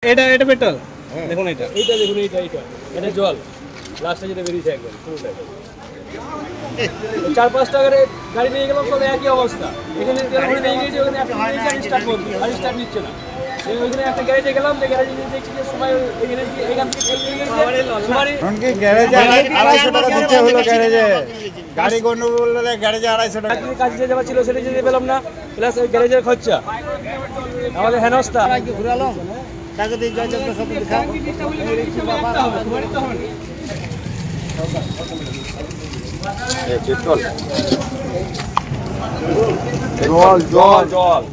এটা এটা পেট্রোল দেখুন, এটা এইটা দেখুন, এইটা এইটা এটা জল লাস্টে যেটা বেরিয়েছে একদম পুরোটা। 4-5 টাকার গাড়ি নিয়ে গেলাম, সব একই অবস্থা। এখানে তেল ভরে নিয়ে গিয়েছে, ওখানে একটা স্টার্ট করবে আর স্টার্ট নিচ্ছে না। ওইখানে একটা গ্যারেজে গেলাম, যে গ্যারেজে দেখছি যে সবাই এখান থেকে তেল নিয়ে গেছে। গ্যারেজে 250 টাকা দিতে হলো, গ্যারেজে গাড়ি গন্ডগোল হলে গ্যারেজে 250 টাকা। কাজে যাওয়া ছিল সেটা যেতে পেলাম না, প্লাস ওই গ্যারেজের খরচা আমাদের হেনস্থা। ঘুরালাম টাকা দিয়ে জল সাথে দেখা জল জল জল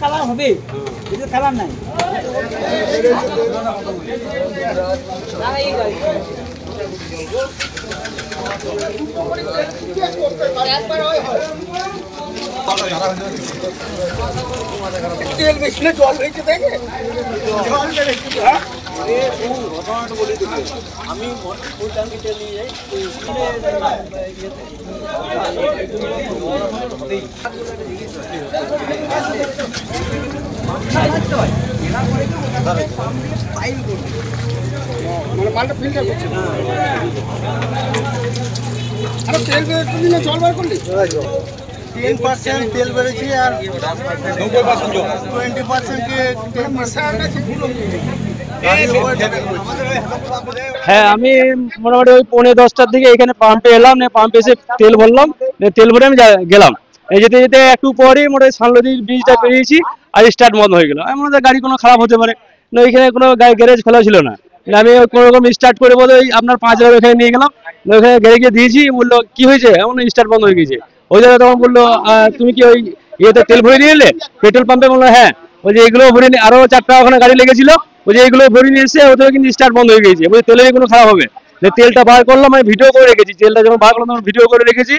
কালার হবে, এটা কালার নাই। তেল বেশি জল হয়েছে, দেখে জল বেড়েছে। ঘটনাটা বলি তো, আমি ফুল ট্যাঙ্কি তেল নিয়ে যাই। মানে মালটা ফিল্টার করছে, তেল বেরোচ্ছি না, জল বার করলি 10% তেল বেড়েছি আর 20% হ্যাঁ, আমি মোটামুটি ওই 9:45টার দিকে এখানে পাম্পে এলাম, পাম্পে এসে তেল ভরলাম, তেল ভরে আমি গেলাম। এই যেতে যেতে একটু পরেই মোটামুটি সানলদির ব্রিজটা পেরিয়েছি আর স্টার্ট বন্ধ হয়ে গেল। আমি মনে হয় গাড়ি কোনো খারাপ হতে পারে না, ওইখানে কোনো গ্যারেজ খোলা ছিল না। আমি কোনো রকম স্টার্ট করে বলে ওই আপনার 5,000 ওখানে নিয়ে গেলাম, ওখানে গ্যারেজে দিয়েছি। বললো কি হয়েছে, এমন স্টার্ট বন্ধ হয়ে গেছে। ওই জায়গায় তখন বললো তুমি কি ওই ইয়েতে তেল ভরে নিয়ে এলে পেট্রোল পাম্পে? বললো হ্যাঁ। ওই যে এগুলো ভরে নিয়ে আরো 4টা ওখানে গাড়ি লেগেছিল, ওই যে এগুলো ভরে নিয়ে এসে ওদের কিন্তু স্টার্ট বন্ধ হয়ে গেছে। বলছে তেলের কোনো খারাপ হবে। তেলটা বার করলাম, আমি ভিডিও করে রেখেছি, তেলটা যখন বার করলাম তখন ভিডিও করে রেখেছি।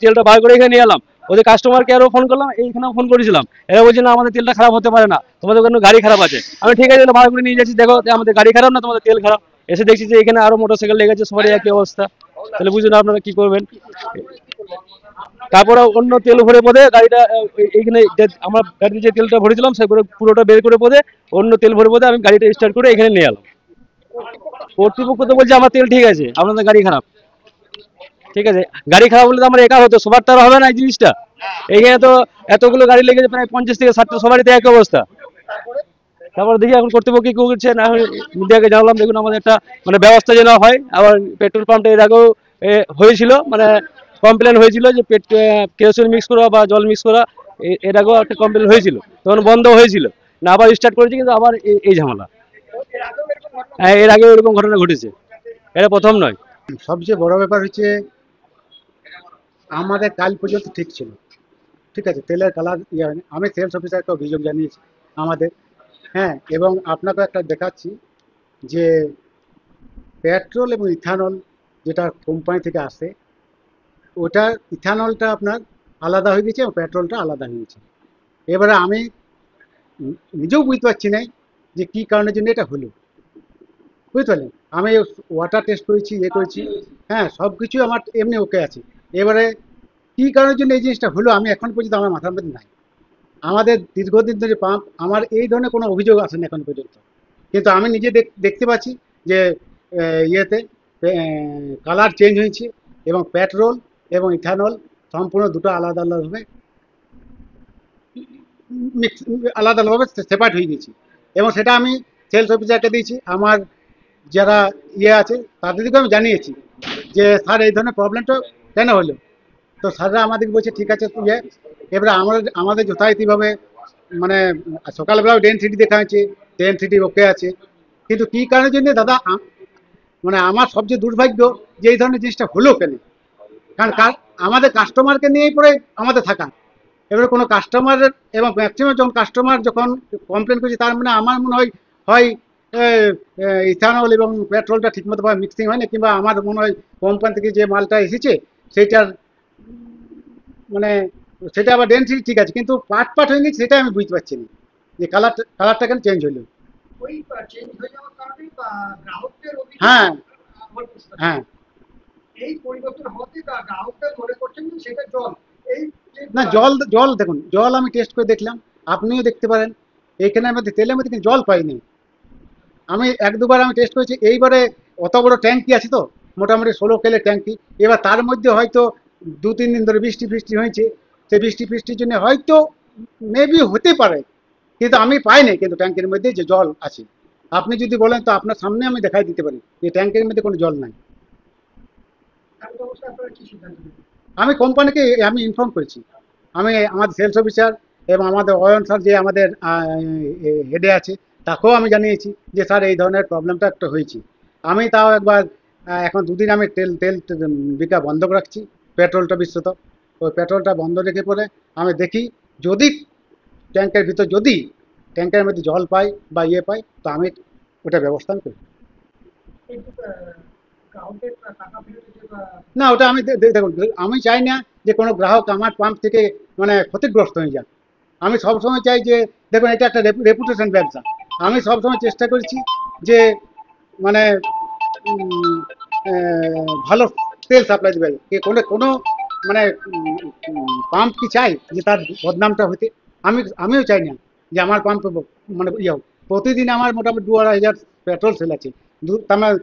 তেলটা বার করে এখানে নিয়ে এলাম, ওদের কাস্টমার কেয়ারও ফোন করলাম, এইখানেও ফোন করেছিলাম। এরা বলছে না আমাদের তেলটা খারাপ হতে পারে না, তোমাদের কোনো গাড়ি খারাপ আছে। আমি ঠিক আছে বার করে নিয়ে যাচ্ছি, দেখো আমাদের গাড়ি খারাপ না তোমাদের তেল খারাপ। এসে দেখছি যে এখানে আরো মোটরসাইকেল লেগেছে, সবারই একই অবস্থা। তাহলে বুঝুন আপনারা কি করবেন। তারপরে অন্য তেল ভরে পদে গাড়িটা এইখানে আমার গাড়িতে যে তেলটা ভরেছিলাম সেগুলো পুরোটা বের করে পদে অন্য তেল ভরে পদে আমি গাড়িটা স্টার্ট করে এখানে নিয়ে এলাম। কর্তৃপক্ষ তো বলছে আমার তেল ঠিক আছে, আপনাদের গাড়ি খারাপ। ঠিক আছে, গাড়ি খারাপ হলে তো আমার একা হতো, সবার তো হবে না এই জিনিসটা। এইখানে তো এতগুলো গাড়ি লেগেছে, প্রায় 50 থেকে 60টা, সবারই তো একই অবস্থা। তারপর দেখি এখন কর্তৃপক্ষ কি করছে না। মিডিয়াকে জানালাম দেখুন আমাদের একটা মানে ব্যবস্থা যেন হয়। আবার পেট্রোল পাম্পটা এর আগেও হয়েছিল, মানে কমপ্লেন হয়েছিল যে কেরোসিন মিক্স করা বা জল মিক্স করা, এর আগেও একটা কমপ্লেন হয়েছিল, তখন বন্ধ হয়েছিল না, আবার স্টার্ট করেছে, কিন্তু আবার এই ঝামেলা। হ্যাঁ, এর আগে এরকম ঘটনা ঘটেছে, এটা প্রথম নয়। সবচেয়ে বড় ব্যাপার হচ্ছে আমাদের কাল পর্যন্ত ঠিক ছিল, ঠিক আছে, তেলের কালার ইয়ে হয়নি। আমি সেলস অফিসারকে অভিযোগ জানিয়েছি আমাদের, হ্যাঁ, এবং আপনাকে একটা দেখাচ্ছি যে পেট্রোল এবং ইথানল যেটা কোম্পানি থেকে আসে, ওটা ইথানলটা আপনার আলাদা হয়ে গেছে এবং পেট্রোলটা আলাদা হয়ে গেছে। এবারে আমি নিজেও বুঝতে পারছি না যে কী কারণের জন্য এটা হলো, বুঝতে পারলেন। আমি ওয়াটার টেস্ট করেছি, করেছি, হ্যাঁ, সব কিছু আমার এমনি ওকে আছে। এবারে কী কারণের জন্য এই জিনিসটা হলো আমি এখন পর্যন্ত আমার মাথার মধ্যে নাই। আমাদের দীর্ঘদিন ধরে পাম্প, আমার এই ধরনের কোনো অভিযোগ আসেনি এখন পর্যন্ত, কিন্তু আমি নিজে দেখতে পাচ্ছি যে ইয়েতে কালার চেঞ্জ হয়েছে এবং পেট্রোল এবং ইথানল সম্পূর্ণ দুটো আলাদা আলাদাভাবে আলাদাভাবে সেপারেট হয়ে গেছে। এবং সেটা আমি সেলস অফিসারকে দিয়েছি, আমার যারা আছে তাদেরকে আমি জানিয়েছি যে স্যার এই ধরনের প্রবলেমটা কেন হলো। তো স্যাররা আমাদেরকে বলছে ঠিক আছে এবারে আমাদের যথারীতিভাবে মানে সকালবেলাও ডেনসিটি দেখা হয়েছে, ডেনসিটি ওকে আছে, কিন্তু কী কারণের জন্য দাদা মানে আমার সবচেয়ে দুর্ভাগ্য যে এই ধরনের জিনিসটা হলো কেন। কারণ আমাদের কাস্টমারকে নিয়েই পরে আমাদের থাকা। এবারে কোনো কাস্টমারের এবং ম্যাক্সিমাম যখন কাস্টমার যখন কমপ্লেন করছে, তার মানে আমার মনে হয় ইথানল এবং পেট্রোলটা ঠিকমতো ভাবে মিক্সিং হয় না, কিংবা আমার মনে হয় কোম্পানি থেকে যে মালটা এসেছে সেটার মানে সেটা আবার ডেন্সিটি ঠিক আছে, কিন্তু পাট পাট হয়ে গেছে সেটা আমি বুঝতে পারছি না যে কালারটা কেন চেঞ্জ হলো। ওই চেঞ্জ হয়ে যাওয়ার কারণে বা গ্রাহকদের হ্যাঁ আমার বুঝতে হ্যাঁ এই পরিবর্তন হতে গ্রাহকদের মনে করছেন যে সেটা জল। এই যে না, জল জল দেখুন, জল আমি টেস্ট করে দেখলাম, আপনিও দেখতে পারেন, এখানের মধ্যে তেলের মধ্যে কিন্তু জল পাইনি। আমি এক দুবার আমি টেস্ট করেছি, এইবারে অত বড় ট্যাঙ্কি আছে তো, মোটামুটি 16 কেলের ট্যাঙ্কি, এবার তার মধ্যে হয়তো 2-3 দিন ধরে বৃষ্টি ফৃষ্টি হয়েছে, সেই বৃষ্টি ফৃষ্টির জন্য হয়তো মেবি হতে পারে, কিন্তু আমি পাইনি কিন্তু ট্যাঙ্কের মধ্যে যে জল আছে। আপনি যদি বলেন তো আপনার সামনে আমি দেখাই দিতে পারি যে ট্যাঙ্কের মধ্যে কোনো জল নাই। এমন অবস্থায় আপনারা কি সিদ্ধান্ত নেবেন? আমি কোম্পানিকে আমি ইনফর্ম করেছি, আমি আমাদের সেলস অফিসার এবং আমাদের অয়ন স্যার যে আমাদের হেডে আছে তাকেও আমি জানিয়েছি যে স্যার এই ধরনের প্রবলেমটা একটা হয়েছে। আমি তাও একবার এখন 2 দিন আমি তেল তেল বিকা বন্ধ রাখছি, পেট্রোলটা বিশ্বত, ওই পেট্রোলটা বন্ধ রেখে পরে আমি দেখি যদি ট্যাঙ্কের ভিতর যদি ট্যাঙ্কের মধ্যে জল পাই বা ইয়ে পাই তো আমি ওটা ব্যবস্থা আমি করি। কিন্তু গ্রাহকের টাকা ফেরত দিতে বা না, ওটা আমি দেখুন, আমি চাই না যে কোনো গ্রাহক আমার পাম্প থেকে মানে ক্ষতিগ্রস্ত হয়ে যাক। আমি সবসময় চাই যে দেখুন এটা একটা রেপুটেশন ব্যবসা, আমি সবসময় চেষ্টা করেছি যে মানে ভালো তেল সাপ্লাই দেবে, কোনো কোনো মানে পাম্প কি চাই যে তার বদনামটা হতে, আমিও চাই না যে আমার পাম্প মানে ইয়ে হোক। প্রতিদিন আমার মোটামুটি 2-2.5 হাজার পেট্রোল সেল আছে, তার মানে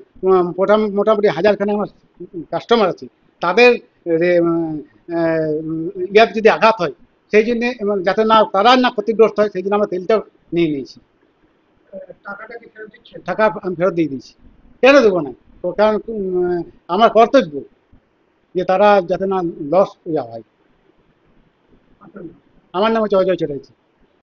মোটামুটি 1000খানে আমার কাস্টমার আছে, তাদের ইয়ার যদি আঘাত হয় সেই জন্য যাতে না তারা না ক্ষতিগ্রস্ত হয় সেই জন্য আমরা তেলটাও নিয়ে নিয়েছি, টাকাটা কি ফেরত দিচ্ছেন? টাকা আমি ফেরত দিয়ে দিয়েছি। কেন দেবো না, তো কারণ আমার কর্তব্য যে তারা যাতে না লস ইয়া হয়। আপনার আমার নাম হচ্ছে অজয় চ্যাটার্জি।